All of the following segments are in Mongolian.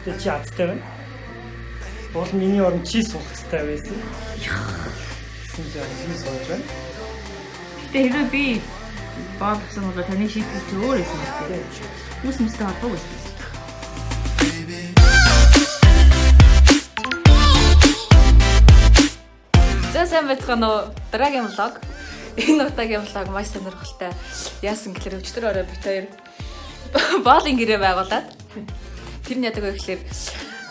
Тэгээ чи азтай байна. Бол миний орон чи суух хэрэгтэй байсан. Синжаа сууж байна. Тэгээ би баах гэсэн бол таны шийдэл чи өөр юм байна. Үс мэстэй холбоогүй байсан. Сайн байцгаана уу? Дараагийн влог. Энэ удаагийн влог маш сонирхолтой. Яасан гэхээр өчтөр орой бит хоёр боолын гэрээ байгуулад тэр нь яадаг вэ гэхээр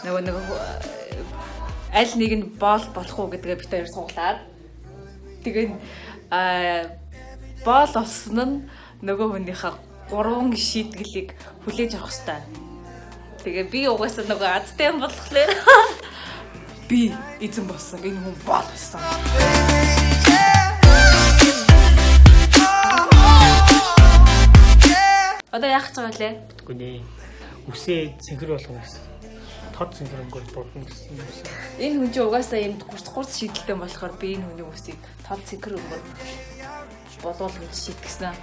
нөгөө аль нэг нь боол болох уу гэдгээ бит хоёр сууглаад тэгээд боол олсон нь нөгөө хүнийхээ 3 шийтгэлийг хүлээж авах хэрэгтэй. Тэгээ би угаасаа нөгөө азтай юм болохоор би эзэн болсон. Энэ хүн боол болсон. Одоо яах гэж байгаа лээ? Тэггүй нэ. Үсээ цэнхэр болгоно гэсэн. Тод цэнхэр өнгөөр бодно гэсэн юм шиг. Энэ хүн чинь угаасаа юм гурц шийдэлтэй болохоор би энэ хүний үсийг тод цэнхэр өнгөөр болов гэж шийдгэсэн.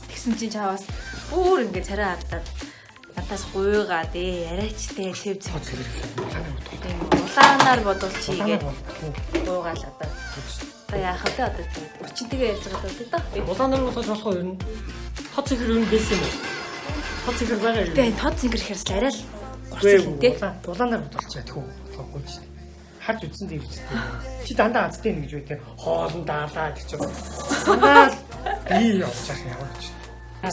Тэгсэн чинь чаваас бүр ингэ царай хадаад надаас гуйгаад яриачтэй цэв цэв. Улаанаар бодвол чигээ гуйгаал одоо. Одоо яах вэ одоо тийм өчнөдөө ярьж байгаа даа. Улаанаар болгож болох уу ер нь? Тод цэнхэр өнгө байсан юм. Тод цэнхэр байгаа юм. Тэгээ тод цэнхэр ихэrs л арай л гурцлаа тий. Улаанаар бодолч яах вэ? Болохгүй ч. Харж үзсэн дээ үстэй. Чи дандаа азтай юм гэж үү те. Хоолн даалаа гэж байна. Дандаа би явж явах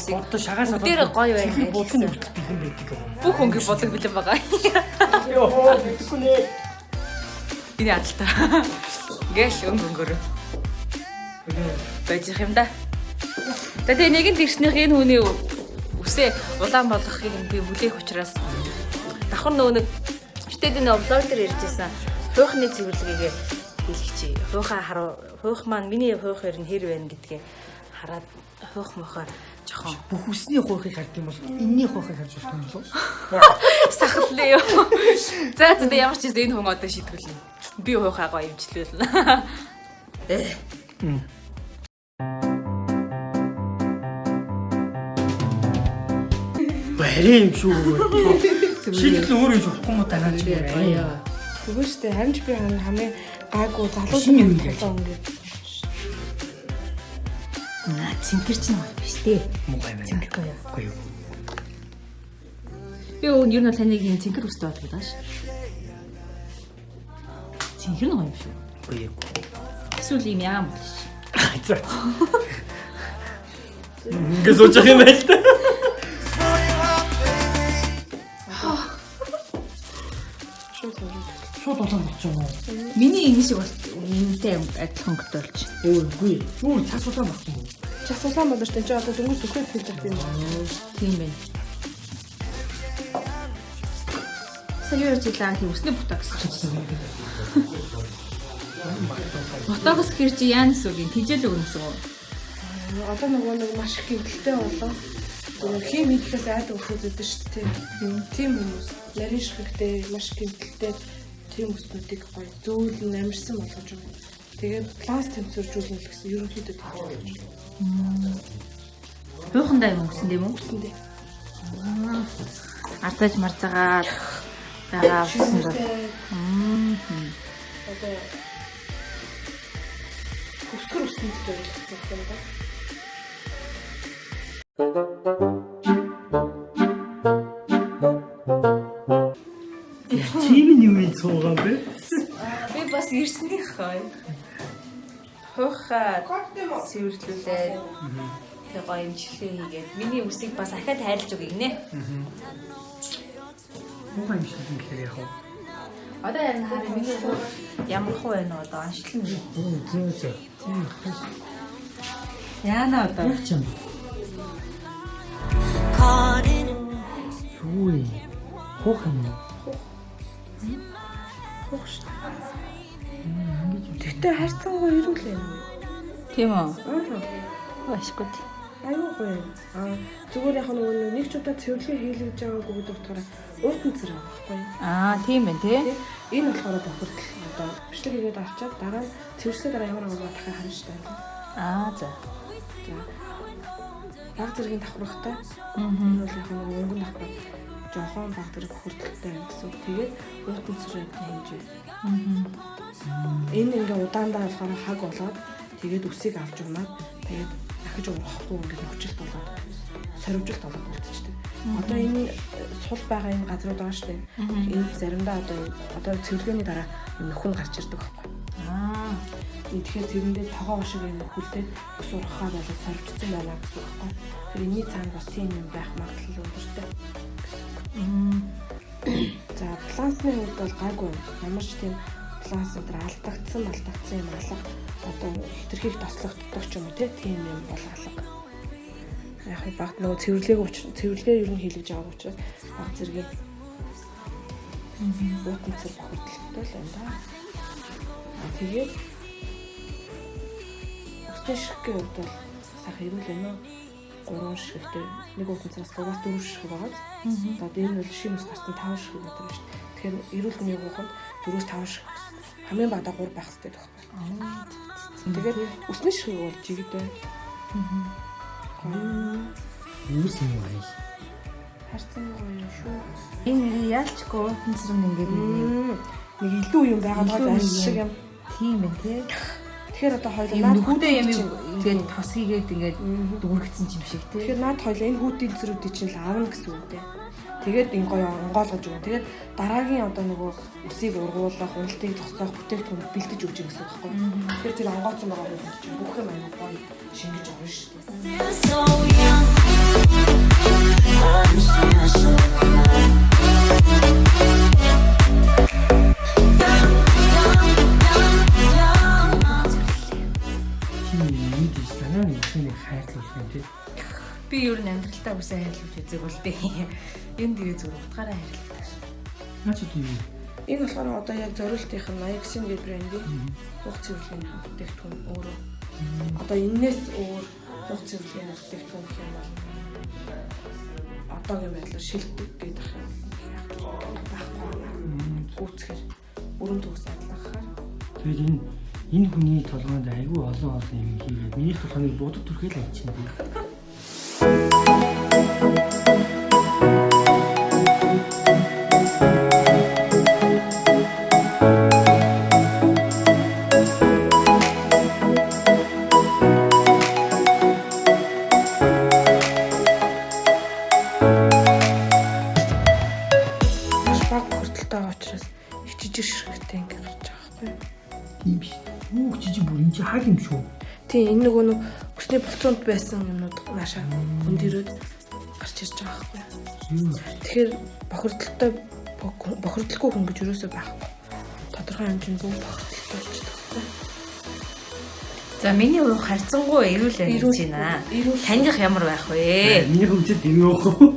юм. Одоо шагаас дээр гоё байна. Бодсон юм байдаг юм. Бүх хөнгө бодог бэлэн байгаа. Йоо, мэдгүй нэ. Энэ адилтай. Гэл өнгөөр. Байж юм да. Тэгээ нэгэн дэрснийх энэ хүний үсээ улаан болгохыг би бүлээх учраас давхар нөгөө нэг штэд энэ облог дээр ярьжсэн хуйхны цэвэрлэгээ хэлчихье. Хуйх маань миний хуйхэр нь хэр байна гэдгээ хараад хуйх мохоо жохон бүх үсний хуйхыг хард юм бол энэний хуйхыг харж болох юм болов. Сахаллаа ёо. За ямар ч зүйл энэ хүн одоо шийдвэрлэнэ. Би хуйхаа гоё имжлүүлнэ. Барин юм шүү. Шийдэл өөрөө юм болохгүй мó танаач байна. Тэгвэл штэ харин ч би хамгийн гайгүй залуусын тоглоом ингээд. Цэнхэр ч нэг биш дээ. Муухай байна. Цэнхэр гоё. Гоё. Би өөр нь таныг юм цэнхэр үстэй бодлоо ш. Цэнхэр нь гоё юм шүү. Гоё. Эсвэл юм яам бол ш. За. Ингээд сууж юм байл та. Шууд болоод очоо. Миний ингэ шиг бол юмтай адилхан готолж. Үгүй. Үгүй цас улаан багсан юм. Час улаан болооч тань чи одоо дөнгөж зүгт хэлж байгаа юм байна. Тийм байна. Саяар жилаа тийм өснө бутаа гэсэн. Ботокс хэрэг чи яанас үг юм тижэл өгнө гэсэн үү? Одоо нөгөө нэг маш их гэмтэлтэй болоо. Хим хийхээс айдаг хүмүүс өдөө шүү дээ. Тийм хүмүүс нарийн шигтэй маш гэмтэлтэй тийм хүмүүсүүдийг гоё зөөлөн амарсан болгож байгаа. Тэгээд пласт тэмцэржүүлнэ гэсэн ерөнхийдөө тийм байна. Буухандаа юм өгсөн юм уу? Үсэндээ. Артаж марцаагаад байгаа өгсөн бол. Одоо өсгөр үсэнд зориулсан юм да. Чимийн юм цуугаа бэ? Би бас ирснийх хой. Хохаа цэвэрлүүлээ. Тэгээ гоё имжлээ хийгээд миний үсийг бас ахаад хайрлаж өгье гинэ. Муухай юм шиг юм гэхээр яах вэ? Одоо харин миний ямар хуу байна одоо аншлан. Зөө. Яана одоо. Яг ч юм. Үгүй. Хох юм. Хөх шүү. Тэгтээ хайрцангуу ирүүлээ. Тийм үү? Ашгүй. Аюу гоё. Зүгээр яг нэг ч удаа цэвэрлэгээ хийлгэж байгаагүй гэдэг утгаараа урт нь зэрэг байхгүй. Тийм байна тий. Энэ болохоор бохирдол одоо бичлэг хийгээд авчаад дараа нь цэвэрлэсээ дараа ямар байгаа дахин харна шүү дээ. За. Яг зэргийн давхрахтай. Энэ бол яг өнгөн давхрах жохон баг зэрэг хүрдэлтэй гэсэн. Тэгээд уутан цэрэг хэмжээ. Энэ ингээ удаандаа болохоор хаг болоод тэгээд үсийг авч унаад тэгээд дахиж урахгүй ингээ хүчилт болоод сорвжилт болоод үлдчихдэг. Одоо энэ сул байгаа энэ газрууд байгаа шүү дээ. Энэ заримдаа одоо цэвэрлэгээний дараа нөхөн гарч ирдэг байхгүй. Тэгэхээр тэрэндээ тогоо шиг юм хүлдээд ус урахаа болоод сорвжсан байна гэсэн үг байхгүй. Тэр энэний цаана бас тийм юм байх магадлал өндөртэй. За балансны хувьд бол гайгүй ямар ч тийм баланс өдр алдагдсан юм алга одоо хитрхийг тослогддог ч юм уу тийм юм бол алга. Яг багт нөгөө цэвэрлэгээ ер нь хийлгэж байгаа учраас баг зэргийн уутан цэр бохирдолтой л байна да. Тэгээд усны ширхгийн хувьд бол сайхан ирүүл байна уу? 3 ширхтэй нэг уутан цэраас 3-4 ширхэг байгаа. Одоо энэ бол шин ус гарсан 5 ширхэг байдаг шүү дээ. Тэгэхээр ирүүл хүний ууханд 4-5 ширхэг хамгийн бага 3 байх хэрэгтэй байхгүй. Тэгээд усны ширхэг бол жигдээ. Юус юм аа. Харцсан гоё шүү. Энэ яалчгүй уутан цэр нь ингээд нэг илүү юм байгаа шиг юм. Тийм байх тий. Тэгэхээр одоо хоёул наад хүүтэй юм тэгээд тос хийгээд ингээд дүүргэсэн юм шиг тий. Тэгэхээр наад хоёул энэ хүүтийн зэрүүдийг чинь л аавна гэсэн үг дээ. Тэгээд энэ гоё онгойлгож өгнө. Тэгээд дараагийн одоо нөгөө үсийг ургуулах, уналтыг зогсоох, бүтээгдэхүүн бэлтэж өгч юм гэсэн үг байхгүй. Тэгэхээр тэр онгооцсон байгаа хүмүүс чинь бүх юм аягүй гоё шингэж авна шүү дээ. Би ер нь амьдралтаа үсээ хайрлуулж үзэг бол би. Энэ тэгээ зүгээр утгаараа хайрлуулдаг. Наач юу? Энэ болохоор одоо яг зориултынх нь Ajax-ийн брендийн хух цэвэрлэгийн бүтээгдэхүүн өөрөө. Одоо энээс өөр хух цэвэрлэгийн бүтээгдэхүүн гэх юм бол одоогийн байдлаар шилдэг гэдэг юм байхгүй. Гүцгэр өрөм төгс адлахаар. Тэгээд энэ хүний толгойд айгүй олон юм хийгээд миний толгойг будад түрхэл авчихна. Хаг юм шүү. Тийм энэ нөгөө нэг өсний болцоонд байсан юмнууд наашаа хөндөрөөд гарч ирж байгаа байхгүй. Тэгэхээр бохирдлгүй хүн гэж юусоо байхгүй. Тодорхой хэмжээнд бүх бохирдолтой болчихдог байхгүй. За миний уруу харьцангуй эрүүл амьж байна. Таних ямар байх вэ? Миний хөвчөд юм яах вэ?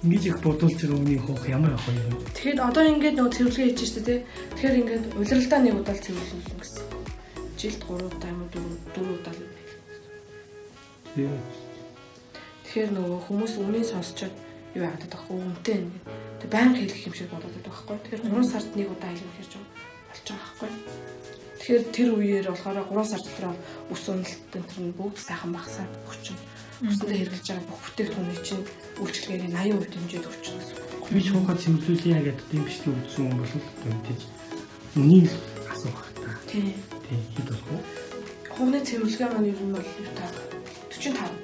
Ингэж их бодуулж байгаа хүний хоох ямар ах вэ? Тэгэхэд одоо ингээд нөгөө цэвэрлэгээ хийж штэ тий. Тэгэхээр ингээд улиралдаа нэг удаа цэвэрлүүлнэ гэсэн. Жилд 3 удаа юм уу 4 удаа л. Тэгэхээр нөгөө хүмүүс өмнө нь сонсчод юу яагаад байхгүй үнэтэй ингээд. Тэг баян хэлэх юм шиг болоод байдаг байхгүй. Тэгэхээр 3 сард нэг удаа хэлэх хийж болж байгаа байхгүй. Тэгэхээр тэр үеэр болохоор 3 сар дотор ус уналт энэ нь бүгд сайхан багасаад өгч. Үсэндээ хэрэглэж байгаа бүх бүтээгдэхүүний чинь үйлчлэгээний 80% хэмжээд өгч гэсэн. Би ч хонхоо цэвэрлүүлээ гэдэг тийм бичлэг үзсэн юм бол мэдээж үнийг асуух та. Тийм хэд болох вэ? Хувны цэвэрлэгээ маань ер нь бол 45.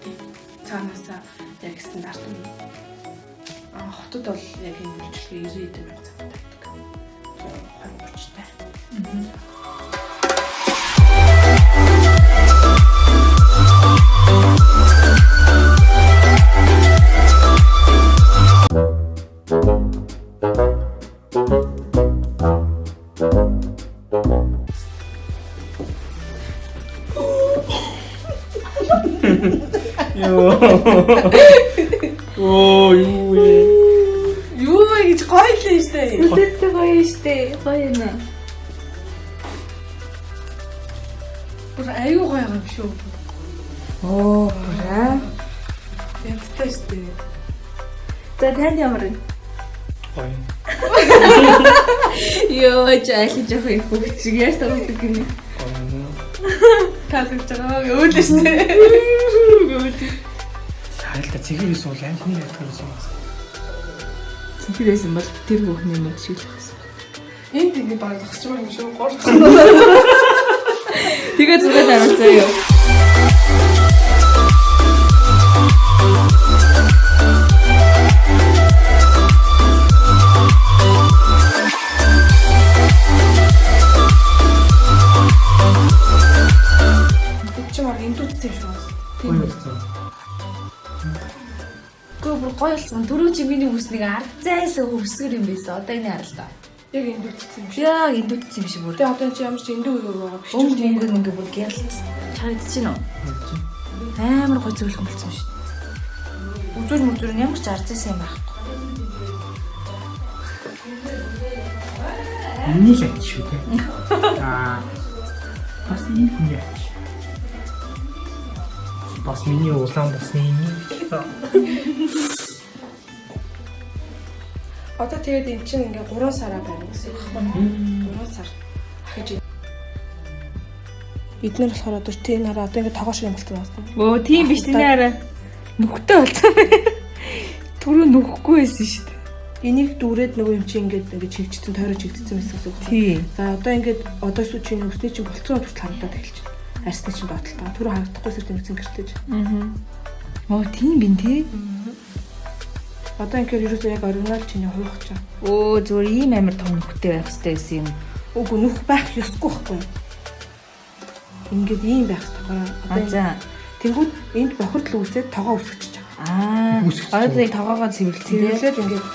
Тийм. Цаанаасаа яг стандарт юм. Хотод бол яг энэ үйлчлэгээ 90 мянга цаг тавьдаг. 20 30-тай. Юу гэж гоё л штэ. Үлдээтэй гоё штэ. Гоё нэ. Бүр аюу гоё юм шүү. Янзтай штэ. За танд ямар вэ? Гоё. Йоо, жаалж явах их бүгд шиг яаж тавдаг гинэ. Таалагдж байгаа өөдөө штэ. Харилта цэгэрээс уул амтны ядгаас юм. Цэгэрээс юм бол тэр бүхний мод шиг л байсан. Энд ингэ баг зогсож байгаа юм шүү. Гол. Тэгээ зүгээр харуулцаа юу. Чамаар эндүүцсэн юм шүү. Тийм үү. Гүр гоё болсон. Түрүү чи миний хүснийг ард зайсаа хүсгэр юм байсан. Одоо энэ харалтаа. Яг эндүүцсэн юм шүү. Яа эндүүдсэн юм шиг бүр. Тэгээ одоо чи ямар ч эндүү юу байгаа биш Өнгө ингээ бүр гялцсан. Харагдчихэв нөө. Амар гоё зөвлөх болсон шүү. Үзүүр мүзүүр нь ямар ч арзсан юм байхгүй. Энийг яач шүү дээ. Бас энэ хүн яач. Бас миний улаан басны энийг. Одоо тэгээд эн чинь ингээ 3 сараа байна гэсэн үг байхгүй. 3 сар. Ахиж эднэр болохоор одоо тийм хараа одоо ингээ тогоош юм болчихсон байна. Өө тийм биш тэний арай нүхтэй болсон. Түрүү нүхэхгүй байсан шүү дээ. Энийг дүүрээд нөгөө юм чи ингээ чигчсэн тойроо чигдсэн байсан гэсэн үг. Тийм. За одоо ингээ одоо сүү чинь өсний чинь болцсон хүртэл харагдаад эхэлж байна. Арсны чинь доотлоо. Түрүү харагдахгүй сэр тэмцэн гэртэж. Оо тийм бин тий. Одоо ингээ ерөөсөө яг оригинал чиний хуйх чаа. Өө зүгээр ийм амар том нүхтэй байх хэрэгтэй байсан юм. Үгүй нүх байх ёсгүй байхгүй. Ингээд ийм байх хэрэгтэй. За. Тэнгүүд энд бохирдол үүсээд тоогоо үсгэж байгаа. Одоо тоогоогоо цэвэрлээ. Цэвэрлээд ингээд